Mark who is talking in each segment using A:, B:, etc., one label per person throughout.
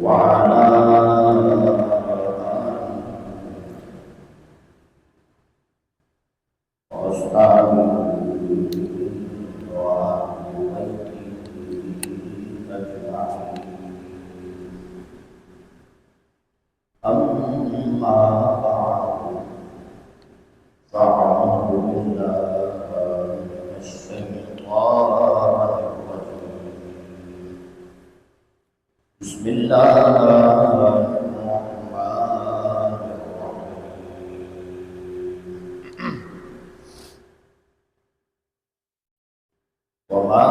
A: وعلى أصحابه وأهل بيته أجمعين. أما بعد فأعوذ بالله من الشيطان الرجيم. بسم الله الرحمن الرحيم. وما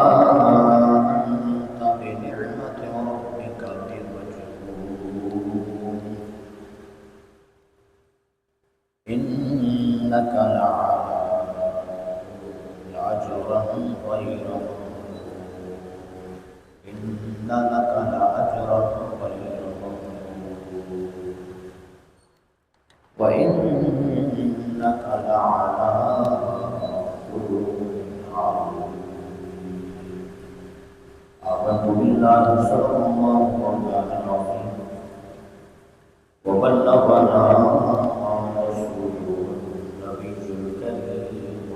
A: أنت بنعمة ربك بمجنون إنك لعلى أجرا غير ممنون إن لك لأجرا غير ممنون وإنك لعلى خلق عظيم. آمنت بالله صدق الله مولانا العظيم وبلغنا رسوله النبي الكريم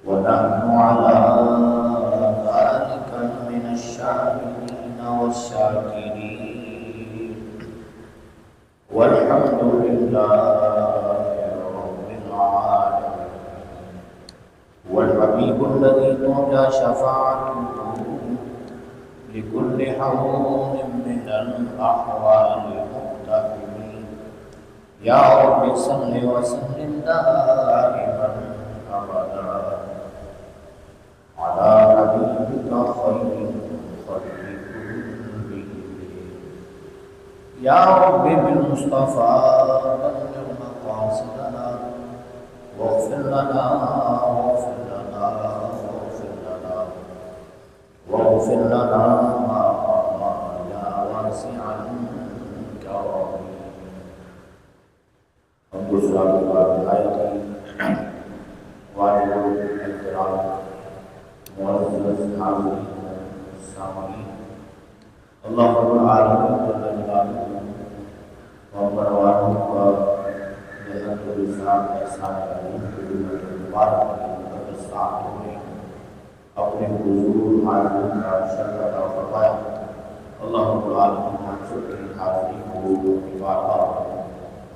A: ونحن على ذلك من الشاهدين والشاكرين والحمد لله رب العالمين. والحبيب الذي ترجى شفاعته لكل حرون من الأحوال المقتحمين. يا رب صل وسلم دائما أبدا على حبيبك خير الخلق كلهم. يا رب بالمصطفى بلغ مقاصدنا واغفر لنا واغفر لنا واغفر لنا واغفر لنا يا واسع الكرم. دوسرا آیتی والد الکرام معزز حاضرین سامعین، اللہ رب العالمین جل جلالہ و پروانوں کا جنت الرسالہ احسان کریم کی مبارک مقدس ساعتوں میں اپنے حضور حاضر کا شرف عطا فرمایا. اللہ رب العالمین ہم سب کی حاضری کو بارگاہ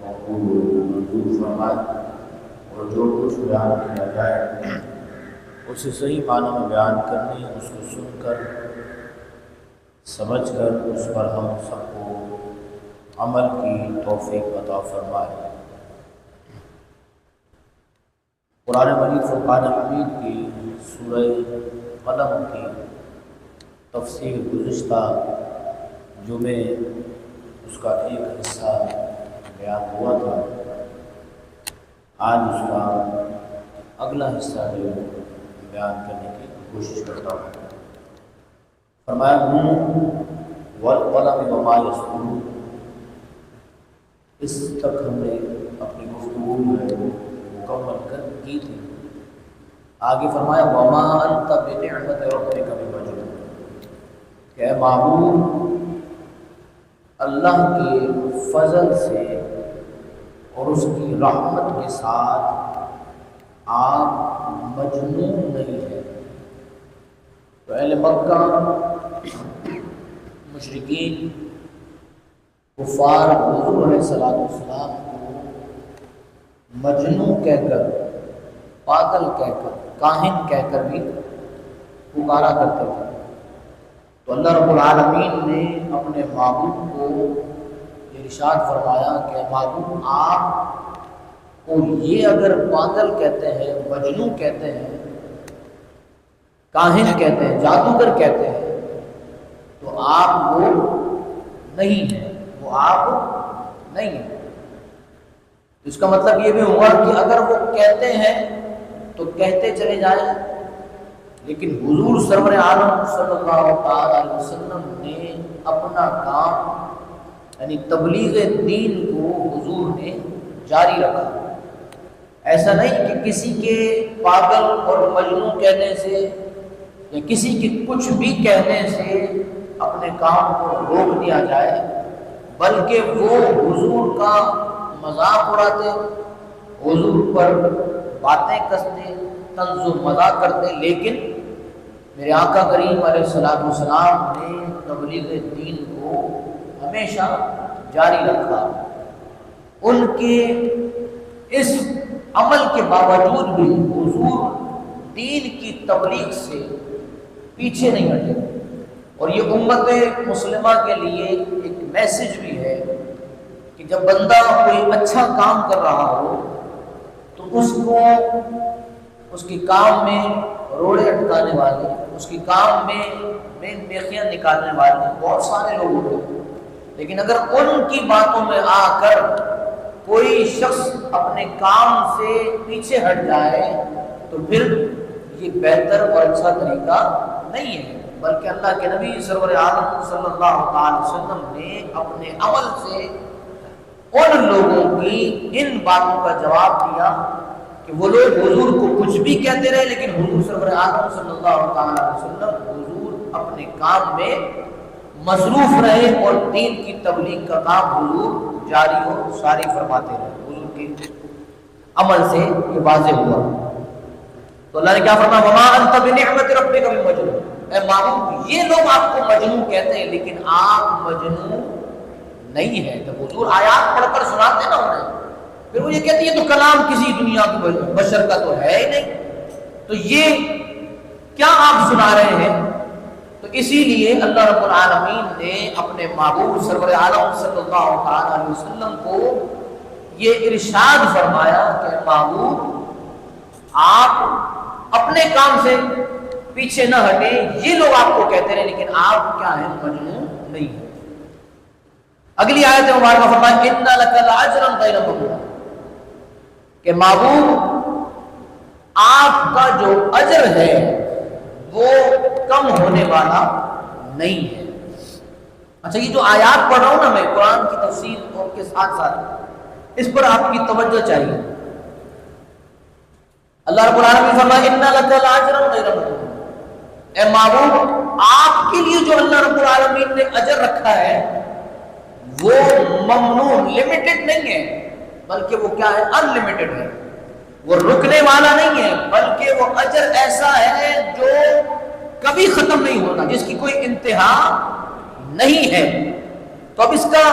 A: مقبول و منظور فرمائے اور جو کچھ بیان کیا جائے اسے صحیح معنی میں بیان کرنے، اس کو سن کر سمجھ کر اس پر ہم سب کو عمل کی توفیق عطا فرمائے. قرآن مجید فرقان حمید کی سورہ قلم کی تفسیر گزشتہ جمعے اس کا ایک حصہ بیان ہوا تھا. آج اس کا اگلا حصہ جو بیان کرنے کی کوشش کرتا ہوں. فرمایا والقلم وما یسطرون. اس تک ہم نے اپنی گفتگو مکمل کر کی تھی. آگے فرمایا وما انت بنعمت ربک بمجنون، کہ اے معبود اللہ کے فضل سے اور اس کی رحمت کے ساتھ آپ مجنون نہیں ہیں. تو اہل مکہ مشرکین کفار حضور علیہ السلام کو مجنون کہہ کر، پاگل کہہ کر، کاہن کہہ کر بھی پکارا کرتے تھے. تو اللہ رب العالمین نے اپنے معبود کو ارشاد فرمایا کہ معبود آپ کو یہ اگر پاگل کہتے ہیں، مجنون کہتے ہیں، کاہن کہتے ہیں، جادوگر کہتے ہیں، تو آپ وہ نہیں ہیں، وہ آپ نہیں ہیں. اس کا مطلب یہ بھی ہوا کہ اگر وہ کہتے ہیں تو کہتے چلے جائیں، لیکن حضور سرور عالم صلی اللہ علیہ وسلم نے اپنا کام یعنی تبلیغ دین کو حضور نے جاری رکھا. ایسا نہیں کہ کسی کے پاگل اور مجنون کہنے سے یا کسی کے کچھ بھی کہنے سے اپنے کام کو روک دیا جائے، بلکہ وہ حضور کا مذاق اڑاتے، حضور پر باتیں کستے، طنز و مذاق کرتے، لیکن میرے آقا کریم علیہ السلام نے تبلیغ دین کو ہمیشہ جاری رکھا۔ ان کے اس عمل کے باوجود بھی حضور دین کی تبلیغ سے پیچھے نہیں ہٹے، اور یہ امت مسلمہ کے لیے ایک میسج بھی ہے کہ جب بندہ کوئی اچھا کام کر رہا ہو تو اس کو اس کے کام میں روڑے اٹکانے والے، اس کے کام میں میخیاں نکالنے والے بہت سارے لوگ ہوتے ہیں، لیکن اگر ان کی باتوں میں آ کر کوئی شخص اپنے کام سے پیچھے ہٹ جائے تو پھر یہ بہتر اور اچھا طریقہ نہیں ہے، بلکہ اللہ کے نبی سرور عالم صلی اللہ علیہ وسلم نے اپنے عمل سے ان لوگوں کی ان باتوں کا جواب دیا کہ وہ لوگ حضور کو کچھ بھی کہتے رہے، لیکن حضور سرور عالم صلی اللہ علیہ وسلم حضور اپنے کام میں مصروف رہے اور دین کی تبلیغ کا کام حضور جاری و ساری فرماتے رہے۔ حضور کے عمل سے یہ واضح ہوا۔ تو اللہ نے کیا فرمایا؟ وما انت بنعمت ربک بمجنون، اے محبوب یہ لوگ آپ کو مجنون کہتے ہیں لیکن آپ مجنون نہیں ہے۔ جب حضور آیات پڑھ کر سناتے نا انہیں، پھر وہ یہ کہتے ہیں یہ تو کلام کسی دنیا کی بشر کا تو ہے ہی نہیں، تو یہ کیا آپ سنا رہے ہیں؟ تو اسی لیے اللہ رب العالمین نے اپنے محبوب سرور عالم صلی اللہ علیہ وسلم کو یہ ارشاد فرمایا کہ محبوب آپ اپنے کام سے پیچھے نہ ہٹیں، یہ لوگ آپ کو کہتے رہے لیکن آپ کیا ہیں؟ مجنون نہیں ہیں۔ اگلی آیت مبارکہ فرمایا اِنَّ لَكَ لَأَجْرًا غَيْرَ مَمْنُونٍ، کہ محبوب آپ کا جو اجر ہے وہ کم ہونے والا نہیں ہے۔ اچھا، یہ جو آیات پڑھ رہا ہوں نا میں قرآن کی تفسیر اور کے ساتھ ساتھ اس پر آپ کی توجہ چاہیے۔ اللہ رب العالمین فرمایا اِنَّ لَكَ لَأَجْرًا غَيْرَ مَمْنُونٍ، اے محبوب آپ کے لیے جو اللہ رب العالمین نے اجر رکھا ہے وہ ممنون، لمیٹڈ نہیں ہے، بلکہ وہ کیا ہے؟ ان لمیٹڈ ہے، وہ رکنے والا نہیں ہے، بلکہ وہ اجر ایسا ہے جو کبھی ختم نہیں ہوتا، جس کی کوئی انتہا نہیں ہے۔ تو اب اس کا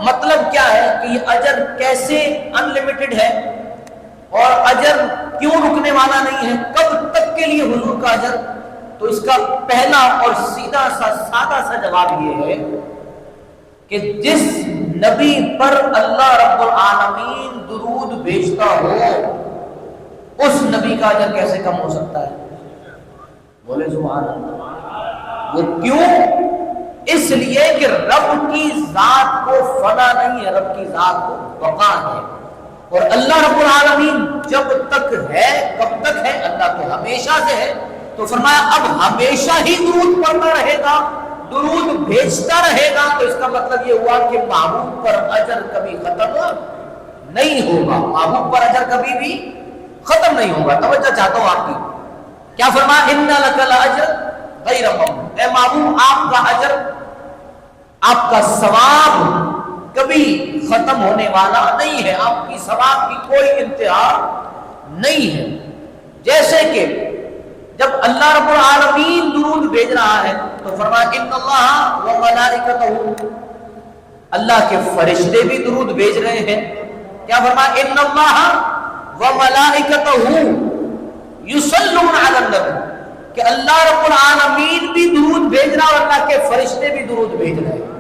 A: مطلب کیا ہے کہ یہ اجر کیسے ان لمیٹڈ ہے اور اجر کیوں رکنے والا نہیں ہے، کب تک کے لیے حضور کا اجر؟ تو اس کا پہلا اور سیدھا سا سادہ سا جواب یہ ہے کہ جس نبی پر اللہ رب العالمین درود بھیجتا ہو اس نبی کا اجر کیسے کم ہو سکتا ہے؟ بولے سبحان اللہ۔ وہ کیوں؟ اس لیے کہ رب کی ذات کو فنا نہیں ہے، رب کی ذات کو بقا ہے، اور اللہ رب العالمین جب تک ہے، کب تک ہے؟ اللہ تو ہمیشہ سے ہے، تو فرمایا اب ہمیشہ ہی درود پڑھتا رہے گا، درود بھیجتا رہے گا، تو اس کا مطلب یہ ہوا کہ محبوب پر اجر کبھی ختم نہیں ہوگا، محبوب پر اجر کبھی بھی ختم نہیں ہوگا۔ توجہ چاہتا ہوں آپ کی، کیا فرمایا؟ اِنَّ لَكَ لَأَجْرًا غَيْرَ مَمْنُونٍ، اے محبوب آپ کا اجر، آپ کا ثواب کبھی ختم ہونے والا نہیں ہے، آپ کی ثواب کی کوئی انتہا نہیں ہے۔ جیسے کہ جب اللہ رب العالمین درود بھیج رہا ہے تو فرمایا ان اللہ وملائکتہ، اللہ کے فرشتے بھی درود بھیج رہے ہیں۔ کیا فرمایا؟ ان اللہ وملائکتہ یصلون علی النبی، کہ اللہ رب العالمین بھی درود بھیج رہا اور اللہ کے فرشتے بھی درود بھیج رہے ہیں۔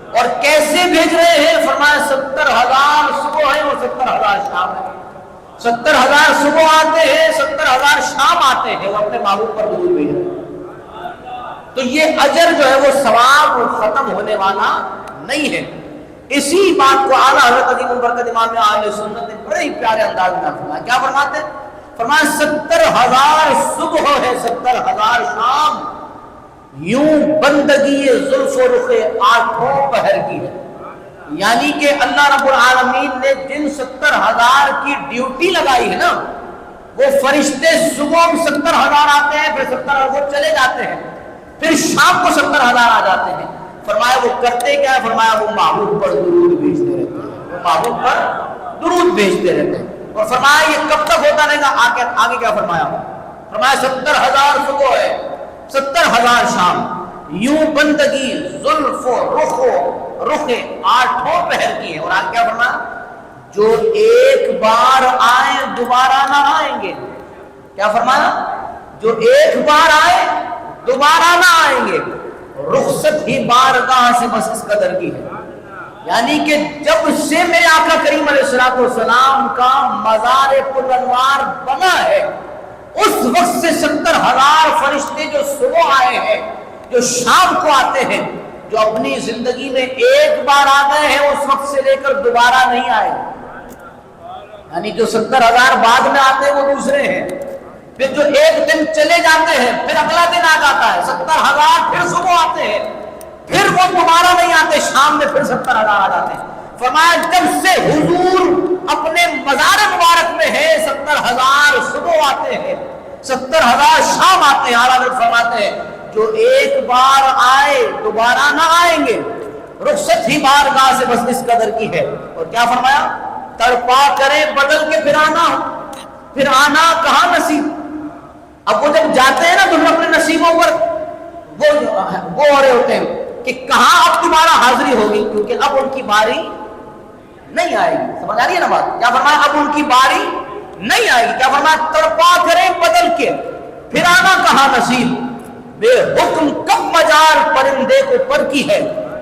A: اور کیسے بھیج رہے ہیں؟ فرمایا 70,000 صبح ہے اور 70,000 شام ہے، 70,000 صبح آتے ہیں، 70,000 شام آتے ہیں، وہ اپنے محبوب پر درود بھیج رہے ہیں۔ تو یہ اجر جو ہے وہ ثواب ختم ہونے والا نہیں ہے۔ اسی بات کو اعلیٰ حضرت عظیم البرکت امام اہل سنت نے بڑے ہی پیارے انداز میں فرمایا۔ کیا فرماتے ہیں؟ فرمایا 70,000 صبح ہے، 70,000 شام، یوں بندگی زلف و رخ آٹھوں پہر کی ہے۔ یعنی کہ اللہ رب العالمین نے جن 70,000 کی ڈیوٹی لگائی ہے نا، وہ فرشتے صبح 70,000 آتے ہیں، پھر 70,000 وہ چلے جاتے ہیں، پھر شام کو 70,000 آ جاتے ہیں. فرمایا وہ کرتے کیا ہے؟ فرمایا وہ محبوب پر درود بھیجتے رہتے ہیں، وہ محبوب پر درود بھیجتے رہتے ہیں. اور فرمایا یہ کب تک ہوتا رہے گا؟ آگے کیا فرمایا؟ فرمایا 70,000 صبح ہے، 70,000 شام. یوں بندگی زلف و رخ 8 پہر کی ہے. اور آگے کیا فرمایا؟ جو ایک بار آئے دوبارہ نہ آئیں گے. کیا فرمایا؟ جو ایک بار آئے دوبارہ نہ آئیں گے. رخصت ہی بارگاہ سے بس اس قدر کی ہے. یعنی کہ جب سے میرے آقا کریم علیہ السلام کا مزار پر انوار بنا ہے، اس وقت سے 70,000 فرشتے جو صبح آئے ہیں، جو شام کو آتے ہیں، جو اپنی زندگی میں ایک بار آ گئے ہیں، اس وقت سے لے کر دوبارہ نہیں آئے. یعنی جو 70,000 بعد میں آتے ہیں وہ دوسرے ہیں. پھر جو ایک دن چلے جاتے ہیں پھر اگلا دن آ جاتا ہے، 70,000 پھر صبح آتے ہیں، پھر وہ دوبارہ نہیں آتے، شام میں پھر 70,000 آ جاتے ہیں. فرمایا جب سے حضور اپنے مزار مبارک میں ہے، 70,000 صبح آتے ہیں، 70,000 شام آتے ہیں. اعلیٰ فرماتے ہیں جو ایک بار آئے دوبارہ نہ آئیں گے. رخصت ہی بارگاہ سے بس اس قدر کی ہے. اور کیا فرمایا؟ تڑپا کریں بدل کے پھر آنا کہاں نصیب. اب وہ جب جاتے ہیں نا تو اپنے نصیبوں پر وہ ہو رہے ہوتے ہیں کہ کہاں اب دوبارہ حاضری ہوگی، کیونکہ اب ان کی باری نہیں آئے گی. سمجھ آ رہی ہے نا بات؟ کیا فرمایا؟ اب ان کی باری نہیں آئے گی. کیا فرمایا؟ تڑپا کریں بدل کے پھر آنا کہاں نصیب. بے حکم کب مجال پرندے کو پر کی ہے.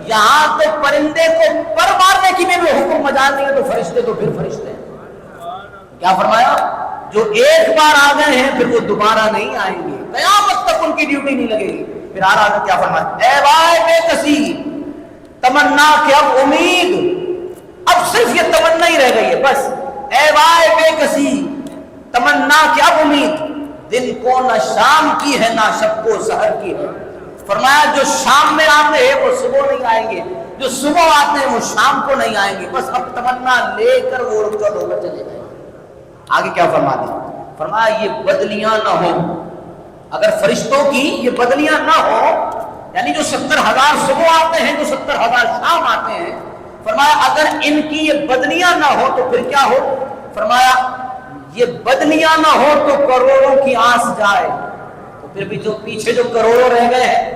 A: یہاں تو پرندے کو پر مارنے کی بھی حکم مجال نہیں ہے، تو فرشتے تو پھر فرشتے ہیں. کیا فرمایا؟ جو ایک بار آ گئے ہیں پھر وہ دوبارہ نہیں آئیں گے، قیامت تک ان کی ڈیوٹی نہیں لگے گی. پھر آ رہا کیا فرمایا؟ اے وائے بے کسی تمنا کہ اب امید، اب صرف یہ تمنا ہی رہ گئی ہے بس. اے وائے بے کسی تمنا کہ اب امید، دن کو نہ شام کی ہے نہ شب کو سحر کی ہے. فرمایا جو شام میں آتے ہیں وہ صبح نہیں آئیں گے، جو صبح آتے ہیں وہ شام کو نہیں آئیں گے. بس اب تمنا لے کر وہ رخصت ہو کر چلے جائیں. آگے کیا فرماتے ہیں؟ فرمایا یہ بدلیاں نہ ہو. اگر فرشتوں کی یہ بدلیاں نہ ہو، یعنی جو 70,000 صبح آتے ہیں، جو 70,000 شام آتے ہیں، فرمایا اگر ان کی یہ بدلیاں نہ ہو تو پھر کیا ہو؟ فرمایا یہ بدلیاں نہ ہو تو کروڑوں کی آس جائے. تو پھر بھی جو پیچھے جو کروڑوں رہ گئے ہیں،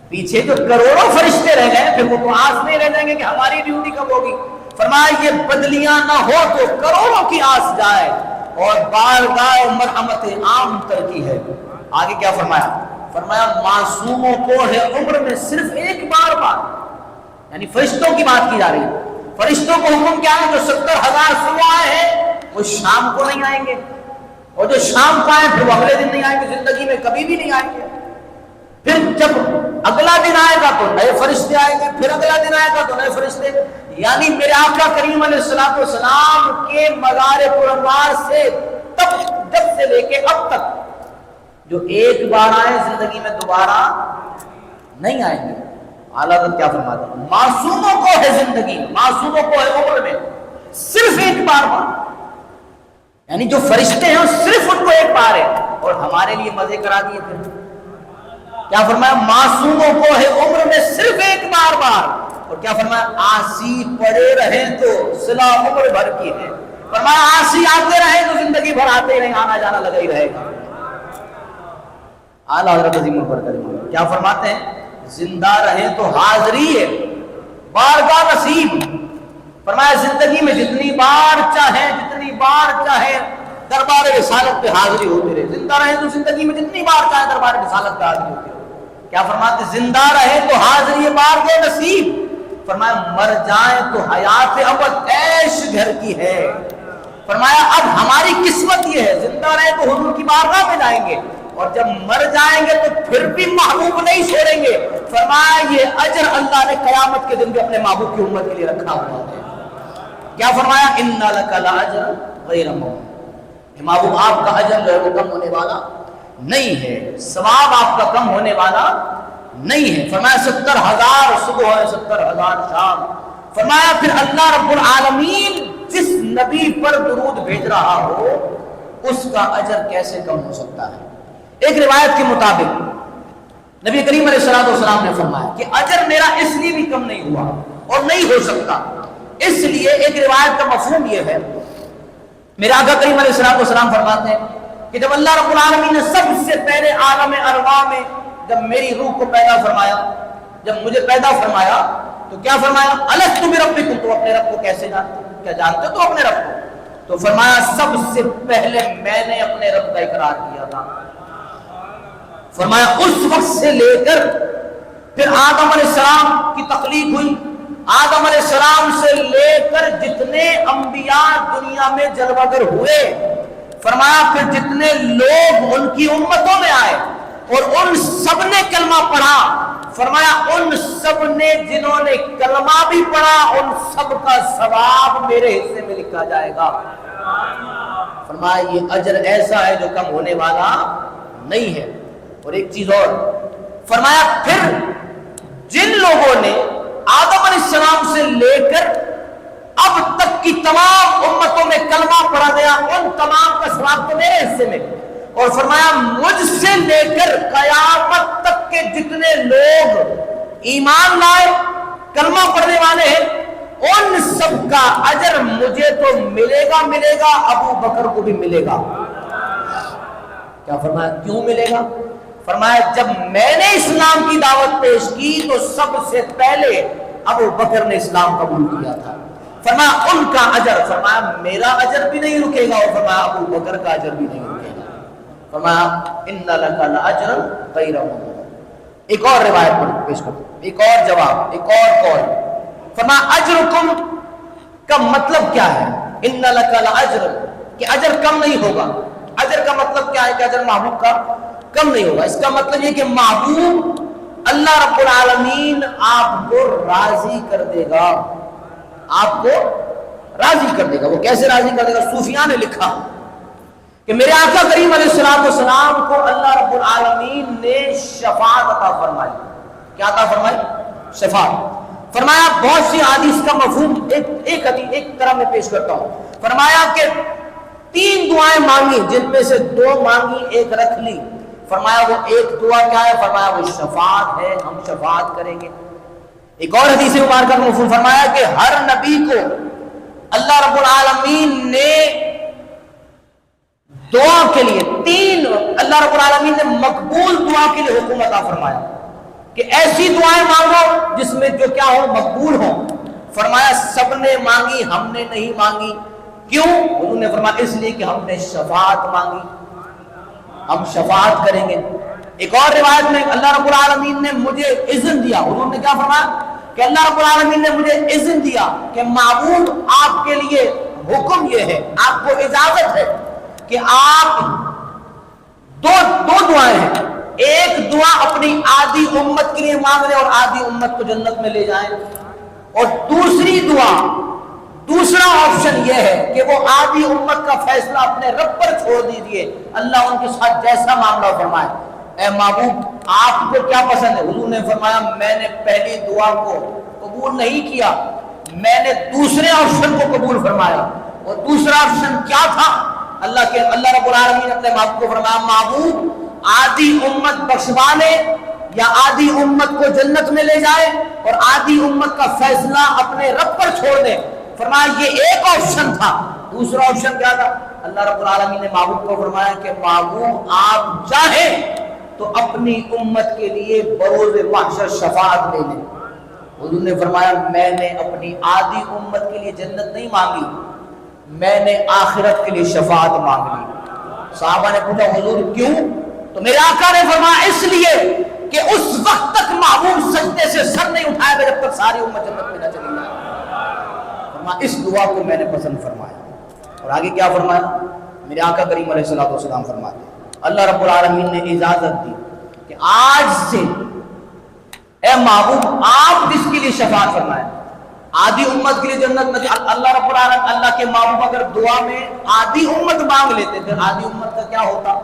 A: پیچھے جو کروڑوں فرشتے رہ گئے، پھر وہ تو آس نہیں رہ جائیں گے کہ ہماری ڈیوٹی کب ہوگی. فرمایا یہ بدلیاں نہ ہو تو کروڑوں کی آس جائے، اور بارگاہ مرحمت عام تر کی ہے. آگے کیا فرمایا؟ فرمایا معصوموں کو ہے عمر میں صرف ایک بار. یعنی فرشتوں کی بات کی جا رہی ہے. فرشتوں کو حکم کیا ہے؟ جو 70,000 صبح آئے ہیں وہ شام کو نہیں آئیں گے، اور جو شام کو آئے پھر وہ اگلے دن نہیں آئیں گے، زندگی میں کبھی بھی نہیں آئیں گے. پھر جب اگلا دن آئے گا تو نئے فرشتے آئیں گے، پھر اگلا دن آئے گا تو نئے فرشتے. یعنی میرے آقا کریم علیہ السلام کے مزار پر انوار سے تب جب سے لے کے اب تک جو ایک بار آئے زندگی میں دوبارہ نہیں آئیں گے. اعلیٰ حضرت کیا فرماتے ہیں؟ معصوموں کو ہے زندگی، معصوموں کو ہے عمر میں صرف ایک بار. یعنی جو فرشتے ہیں صرف ان کو ایک بار ہے، اور ہمارے لیے مزے کرا دیے. پھر کیا فرمایا؟ معصوموں کو ہے عمر میں صرف ایک بار. اور کیا فرمایا؟ آسی پڑے رہے تو صلہ عمر بھر کی ہے. فرمایا آسی آتے رہے تو زندگی بھر آتے رہے، آنا جانا لگا ہی رہے گا. اعلیٰ حضرت عظیم البرکت کیا فرماتے ہیں؟ زندہ رہے تو حاضری ہے بارگاہ نصیب. فرمایا زندگی میں جتنی بار چاہے دربار رسالت پہ حاضری ہوتی رہے. زندہ رہے تو زندگی میں جتنی بار چاہے دربار رسالت پہ حاضری ہوتی رہے. کیا فرماتے؟ زندہ رہے تو حاضری بارگاہ نصیب. فرمایا مر جائیں تو حیات ابد عیش گھر کی ہے. فرمایا اب ہماری قسمت یہ ہے، زندہ رہے تو حضور کی بارگاہ میں جائیں گے، اور جب مر جائیں گے تو پھر بھی محبوب نہیں چھوڑیں گے. فرمایا یہ اجر اللہ نے قیامت کے دن بھی اپنے محبوب کی امت کے لیے رکھا ہوا ہے. کیا فرمایا؟ ان لک لاجر غیر ممنون. محبوب آپ کا اجر جو ہے وہ کم ہونے والا نہیں ہے، ثواب آپ کا کم ہونے والا نہیں ہے. فرمایا 70,000 صبح ہے، 70,000 شام. فرمایا پھر اللہ رب العالمین جس نبی پر درود بھیج رہا ہو اس کا اجر کیسے کم ہو سکتا ہے. ایک روایت کے مطابق
B: نبی کریم علیہ السلام نے فرمایا کہ اجر میرا اس لیے بھی کم نہیں ہوا اور نہیں ہو سکتا، اس لیے ایک روایت کا مفہوم یہ ہے، میرے آقا کریم علیہ السلام فرماتے ہیں کہ جب اللہ رب العالمین نے سب سے پہلے عالم ارواح میں جب میری روح کو پیدا فرمایا، جب مجھے پیدا فرمایا تو کیا فرمایا؟ الستو بربکم، تو اپنے رب کو کیسے جانتے؟ کیا جانتے تو اپنے رب کو؟ تو فرمایا سب سے پہلے میں نے اپنے رب کا اقرار کیا تھا۔ فرمایا اس وقت سے لے کر پھر آدم علیہ السلام کی تخلیق ہوئی، آدم علیہ السلام سے لے کر جتنے انبیاء دنیا میں جلوگر ہوئے، فرمایا پھر جتنے لوگ ان کی امتوں میں آئے اور ان سب نے کلمہ پڑھا، فرمایا ان سب نے جنہوں نے کلمہ بھی پڑھا ان سب کا ثواب میرے حصے میں لکھا جائے گا۔ فرمایا یہ اجر ایسا ہے جو کم ہونے والا نہیں ہے۔ اور ایک چیز اور فرمایا، پھر جن لوگوں نے آدم علیہ السلام سے لے کر اب تک کی تمام امتوں میں کلمہ پڑھا گیا ان تمام کا ثواب تو میرے حصے میں، اور فرمایا مجھ سے لے کر قیامت تک کے جتنے لوگ ایمان لائے کلمہ پڑھنے والے ہیں ان سب کا اجر مجھے تو ملے گا، ابو بکر کو بھی ملے گا۔ کیا فرمایا؟ کیوں ملے گا؟ فرمایا جب میں نے اسلام کی دعوت پیش کی تو سب سے پہلے ابو بکر نے اسلام قبول کیا تھا، فرمایا ان کا اجر، فرمایا میرا اجر بھی نہیں رکے گا، اور فرمایا ابو بکر کا اجر بھی نہیں رکے گا۔ فرمایا ان لک لاجرا غیر ممنون۔ ایک اور روایت پیش کرتا ہوں، ایک اور جواب، ایک اور قول۔ فرمایا اجرکم کا مطلب کیا ہے؟ ان لک لاجر، کہ اجر کم نہیں ہوگا۔ اجر کا مطلب کیا ہے کہ اجر محبوب کا کم نہیں ہوگا؟ اس کا مطلب یہ کہ محبوب اللہ رب العالمین آپ کو راضی کر دے گا، آپ کو راضی کر دے گا۔ وہ کیسے راضی کر دے گا؟ صوفیاء نے لکھا کہ میرے آقا کریم علیہ السلام کو اللہ رب العالمین نے شفاعت عطا فرمائی۔ کیا عطا فرمائی؟ شفاعت۔ فرمایا بہت سی حدیث کا مفہوم ایک حدیث ایک طرح میں پیش کرتا ہوں۔ فرمایا کہ 3 دعائیں مانگی جن میں سے 2 مانگی، ایک رکھ لی۔ فرمایا وہ ایک دعا کیا ہے؟ فرمایا وہ شفاعت ہے، ہم شفاعت کریں گے۔ ایک اور حدیث مبارکہ کا مفہوم فرمایا کہ ہر نبی کو اللہ رب العالمین نے دعا کے لیے 3 اللہ رب العالمین نے مقبول دعا کے لیے حکم عطا فرمایا کہ ایسی دعائیں مانگو جس میں جو کیا ہو مقبول ہو۔ فرمایا سب نے مانگی، ہم نے نہیں مانگی۔ کیوں؟ انہوں نے فرمایا اس لیے کہ ہم نے شفاعت مانگی، ہم شفاعت کریں گے۔ ایک اور روایت میں اللہ رب العالمین نے مجھے اذن دیا، انہوں نے کیا فرمایا کہ اللہ رب العالمین نے مجھے اذن دیا کہ معبود آپ کے لیے حکم یہ ہے، آپ کو اجازت ہے کہ آپ دو دعائیں ہیں، ایک دعا اپنی آدھی امت کے لیے مانگ لیں اور آدھی امت کو جنت میں لے جائیں، اور دوسری دعا، دوسرا آپشن یہ ہے کہ وہ آدھی امت کا فیصلہ اپنے رب پر چھوڑ دیجئے، اللہ ان کے ساتھ جیسا معاملہ فرمائے۔ اے محبوب آپ کو کیا پسند ہے؟ حضور نے فرمایا میں نے پہلی دعا کو قبول نہیں کیا، میں نے دوسرے آپشن کو قبول فرمایا۔ اور دوسرا آپشن کیا تھا؟ اللہ رب العالمین نے اپنے محبوب کو فرمایا محبوب آدھی امت بخشوا لے یا آدھی امت کو جنت میں لے جائے اور آدھی امت کا فیصلہ اپنے رب پر چھوڑ دے۔ فرمایا یہ ایک آپشن تھا، دوسرا آپشن کیا تھا؟ اللہ رب العالمین نے محبوب کو فرمایا کہ محبوب آپ چاہیں تو اپنی امت کے لیے بروز محشر شفاعت لے لیں۔ حضور نے فرمایا میں نے اپنی آدھی امت کے لیے جنت نہیں مانگی، میں نے آخرت کے لیے شفاعت مانگ لی۔ صحابہ نے پوچھا حضور کیوں؟ تو میرے آقا نے فرمایا اس لیے کہ اس وقت تک محبوب سجدے سے سر نہیں اٹھائے گا جب تک ساری امت جنت میں نہ چلی جائے۔ فرمایا اس دعا کو میں نے پسند فرمایا۔ اور آگے کیا فرمایا؟ میرے آقا کریم علیہ السلام فرماتے ہیں اللہ رب العالمین نے اجازت دی کہ آج سے اے محبوب آپ جس کے لیے شفاعت فرمائے، آدھی امت کے لیے جنت میں، اللہ رب العالمین اللہ کے محبوب اگر دعا میں آدھی امت مانگ لیتے پھر آدھی امت کا کیا ہوتا؟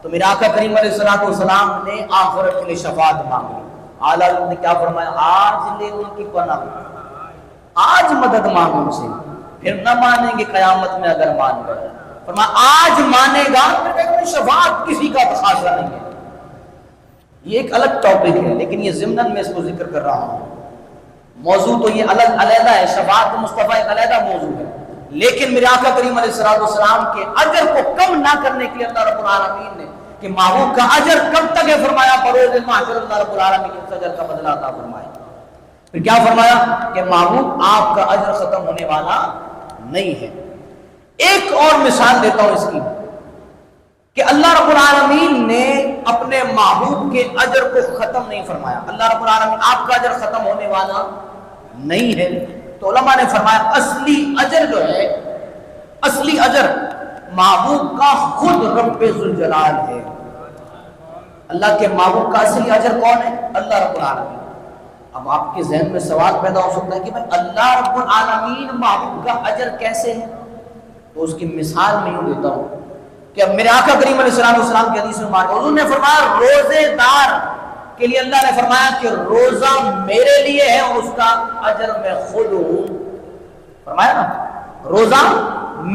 B: تو میرے آقا کریم علیہ السلام نے آخرت کے لیے شفاعت مانگ لی۔ اعلیٰ نے کیا فرمایا؟ آج لے ان کی پناہ، آج مدد مانگ ان سے، پھر نہ مانیں گے قیامت میں اگر مان گئے۔ فرمایا آج مانے گا پھر شفاعت کسی کا تقاضا نہیں ہے۔ یہ ایک الگ ٹاپک ہے، لیکن یہ ضمناً میں اس کو ذکر کر رہا ہوں۔ موضوع تو یہ الگ علیحدہ ہے، شفاعت مصطفیٰ ایک علیحدہ موضوع ہے، لیکن میرے آقا کریم علیہ السلام کے اجر کو کم نہ کرنے کے لیے اللہ رب العالمین نے کہ محبوب کا اجر کب تک ہے فرمایا بروز محشر اللہ رب العالمین اس اجر کا بدلہ عطا فرمائے۔ پھر کیا فرمایا کہ محبوب آپ کا اجر ختم ہونے والا نہیں ہے۔ ایک اور مثال دیتا ہوں اس کی کہ اللہ رب العالمین نے اپنے محبوب کے اجر کو ختم نہیں فرمایا۔ اللہ رب العالمین آپ کا اجر ختم ہونے والا نہیں ہے، تو علماء نے فرمایا اصلی اجر جو ہے، اصلی اجر محبوب کا خود رب ذوالجلال ہے۔ اللہ کے محبوب کا اصلی اجر کون ہے؟ اللہ رب العالمین۔ اب آپ کے ذہن میں سوال پیدا ہو سکتا ہے کہ بھائی اللہ رب العالمین محبوب کا اجر کیسے ہے؟ تو اس کی مثال میں یوں دیتا ہوں کہ اب میرے آقا کریم علیہ السلام کی حدیث میں مبارک حضور نے فرمایا روزے دار کے لیے اللہ نے فرمایا کہ روزہ میرے لیے ہے اور اس کا اجر میں خود ہوں۔ فرمایا نا روزہ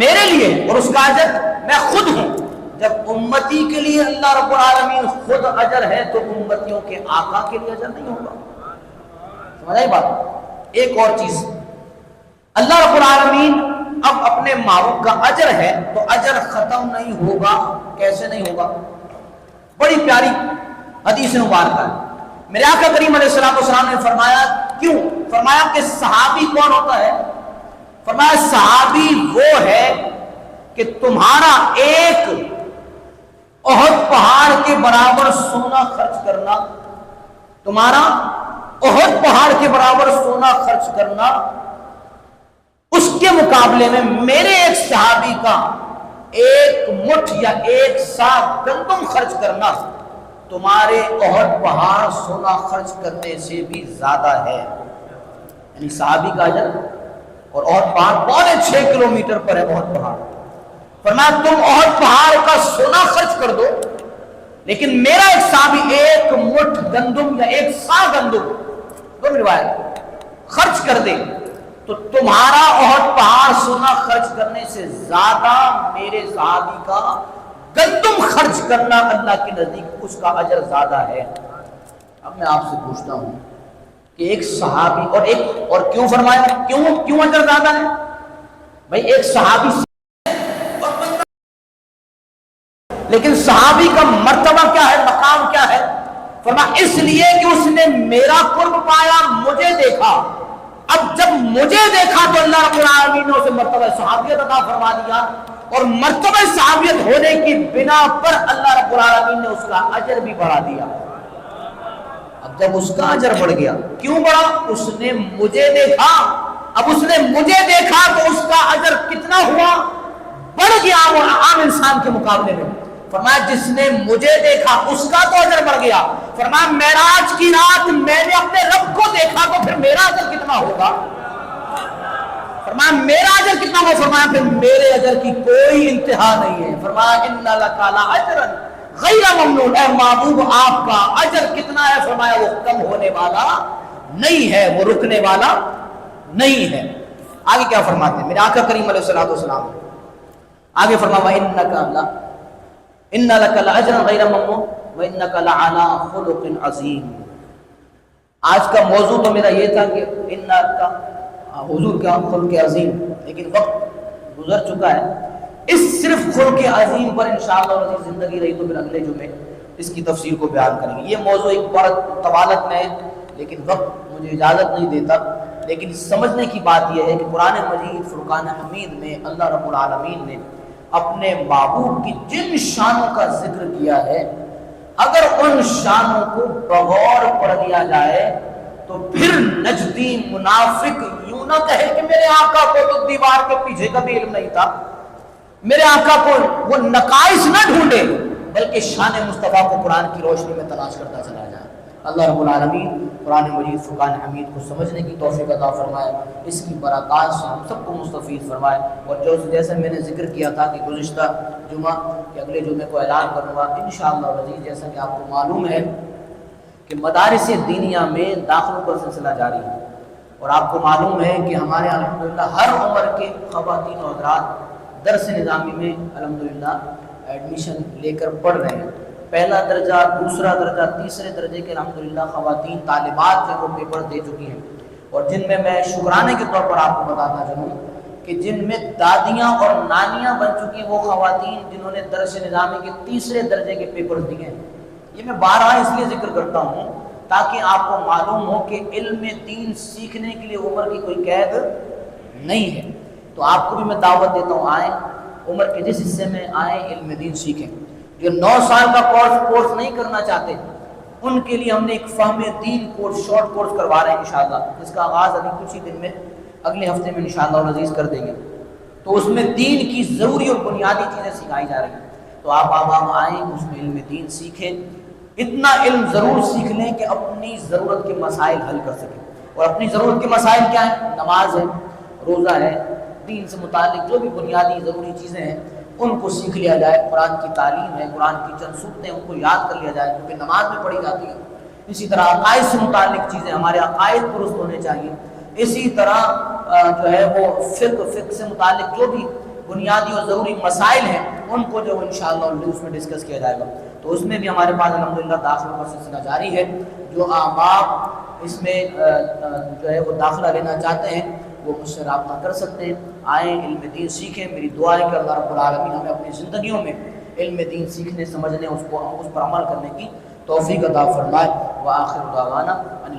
B: میرے لیے اور اس کا اجر میں خود ہوں۔ جب امتی کے لیے اللہ رب العالمین خود اجر ہے تو امتیوں کے آقا کے لیے اجر نہیں ہوگا؟ سمجھ آئی بات؟ ایک اور چیز، اللہ رب العالمین اب اپنے محبوب کا اجر ہے تو اجر ختم نہیں ہوگا۔ کیسے نہیں ہوگا؟ بڑی پیاری حدیث مبارکہ ہے۔ میرے آقا کریم علیہ السلام نے فرمایا کیوں؟ فرمایا کہ صحابی کون ہوتا ہے؟ فرمایا صحابی وہ ہے کہ تمہارا ایک احد پہاڑ کے برابر سونا خرچ کرنا، تمہارا احد پہاڑ کے برابر سونا خرچ کرنا، اس کے مقابلے میں میرے ایک صحابی کا ایک مٹھ یا ایک سا گندم خرچ کرنا تمہارے احد پہاڑ سونا خرچ کرنے سے بھی زیادہ ہے۔ یعنی صحابی کا اجر اور احد پہاڑ 6.5 کلومیٹر پر ہے احد پہاڑ۔ فرمایا تم احد پہاڑ کا سونا خرچ کر دو لیکن میرا ایک صحابی ایک مٹھ گندم یا ایک سا گندم دو روایت خرچ کر دے تو تمہارا احد پہاڑ سونا خرچ کرنے سے زیادہ میرے صحابی کا گندم خرچ کرنا اللہ کے نزدیک اس کا اجر زیادہ ہے۔ اب میں آپ سے پوچھتا ہوں کہ ایک صحابی اور کیوں فرمایا کیوں اجر زیادہ ہے؟ بھائی ایک صحابی لیکن صحابی کا مرتبہ کیا ہے، مقام کیا ہے؟ فرمایا اس لیے کہ اس نے میرا قرب پایا، مجھے دیکھا۔ اب جب مجھے دیکھا تو اللہ رب العالمین نے اسے مرتبہ صحابیت عطا فرما دیا اور مرتبہ صحابیت ہونے کی بنا پر اللہ رب العالمین نے اس کا اجر بھی بڑھا دیا۔ اب جب اس کا اجر بڑھ گیا، کیوں بڑھا؟ اس نے مجھے دیکھا۔ اب اس نے مجھے دیکھا تو اس کا اجر کتنا ہوا؟ بڑھ گیا عام انسان کے مقابلے میں۔ فرمایا جس نے مجھے دیکھا اس کا تو اجر بڑھ گیا۔ فرمایا معراج کی رات میں نے اپنے رب کو دیکھا تو پھر میرا اجر کتنا ہوگا؟ فرمایا میرا اجر کتنا ہوگا؟ فرمایا پھر میرے اجر کی کوئی انتہا نہیں ہے۔ فرمایا ان لک لاجرا غیر ممنون، اے محبوب آپ کا اجر کتنا ہے؟ فرمایا وہ کم ہونے والا نہیں ہے، وہ رکنے والا نہیں ہے۔ آگے کیا فرماتے ہیں میرے آقا کریم علیہ السلام؟ آگے فرمایا ان لک لاجرا غیر ممنون وانک لعلی خلق عظیم۔ آج کا موضوع تو میرا یہ تھا کہ ان کا حضور کا خلق عظیم، لیکن وقت گزر چکا ہے۔ اس صرف خلق عظیم پر انشاءاللہ زندگی رہی تو پھر اگلے جمعے اس کی تفسیر کو بیان کریں گے۔ یہ موضوع ایک بڑا طوالت میں ہے لیکن وقت مجھے اجازت نہیں دیتا، لیکن سمجھنے کی بات یہ ہے کہ قرآن مجید فرقان حمید میں اللہ رب العالمین نے اپنے محبوب کی جن شانوں کا ذکر کیا ہے، اگر ان شانوں کو بغور پڑھ لیا جائے تو پھر نجدی منافق یوں نہ کہے کہ میرے آقا کو تو دیوار کے پیچھے کا بھی علم نہیں تھا، میرے آقا کو وہ نقائص نہ ڈھونڈے بلکہ شان مصطفیٰ کو قرآن کی روشنی میں تلاش کرتا چلا جائے۔ اللہ رب العالمین قرآن مجید فرقان حمید کو سمجھنے کی توفیق عطا فرمائے، اس کی برکات سے ہم سب کو مستفید فرمائے۔ اور جیسے میں نے ذکر کیا تھا کہ گزشتہ جمعہ کہ اگلے جمعے کو اعلان کروں گا انشاءاللہ العزیز، جیسا کہ آپ کو معلوم ہے کہ مدارس دینیہ میں داخلوں کا سلسلہ جاری ہے، اور آپ کو معلوم ہے کہ ہمارے الحمدللہ ہر عمر کے خواتین و حضرات درس نظامی میں الحمدللہ ایڈمیشن لے کر پڑھ رہے ہیں۔ پہلا درجہ، دوسرا درجہ، تیسرے درجے کے الحمدللہ خواتین طالبات جو وہ پیپر دے چکی ہیں، اور جن میں شکرانے کے طور پر آپ کو بتاتا چلوں کہ جن میں دادیاں اور نانیاں بن چکی ہیں وہ خواتین جنہوں نے درس نظامی کے تیسرے درجے کے پیپر دیے ہیں۔ یہ میں بارہا اس لیے ذکر کرتا ہوں تاکہ آپ کو معلوم ہو کہ علم دین سیکھنے کے لیے عمر کی کوئی قید نہیں ہے۔ تو آپ کو بھی میں دعوت دیتا ہوں، آئیں، عمر کے جس حصے میں آئیں، علم دین سیکھیں۔ جو 9 سال کا کورس نہیں کرنا چاہتے ان کے لیے ہم نے ایک فہم دین کورس، شارٹ کورس کروا رہے ہیں انشاءاللہ، جس کا آغاز ابھی کچھ ہی دن میں، اگلے ہفتے میں انشاءاللہ العزیز کر دیں گے۔ تو اس میں دین کی ضروری اور بنیادی چیزیں سکھائی جا رہی ہیں، تو آپ آئیں، اس میں علم دین سیکھیں، اتنا علم ضرور سیکھ لیں کہ اپنی ضرورت کے مسائل حل کر سکیں۔ اور اپنی ضرورت کے مسائل کیا ہیں؟ نماز ہے، روزہ ہے، دین سے متعلق جو بھی بنیادی ضروری چیزیں ہیں ان کو سیکھ لیا جائے۔ قرآن کی تعلیم ہے، قرآن کی چند صورتیں ان کو یاد کر لیا جائے کیونکہ نماز میں پڑھی جاتی ہے۔ اسی طرح عقائد سے متعلق چیزیں، ہمارے عقائد درست ہونے چاہیے۔ اسی طرح جو ہے وہ فقہ سے متعلق جو بھی بنیادی اور ضروری مسائل ہیں ان کو جو انشاءاللہ اس میں ڈسکس کیا جائے گا۔ تو اس میں بھی ہمارے پاس الحمدللہ داخلوں کا سلسلہ جاری ہے۔ جو آپ اس میں جو ہے وہ داخلہ لینا چاہتے ہیں وہ مجھ سے رابطہ کر سکتے ہیں۔ آئیں، علم دین سیکھیں۔ میری دعا ہے کہ اللہ رب العالمین ہمیں اپنی زندگیوں میں علم دین سیکھنے، سمجھنے، اس پر عمل کرنے کی توفیق عطا فرمائے۔ وآخر دعوانا ان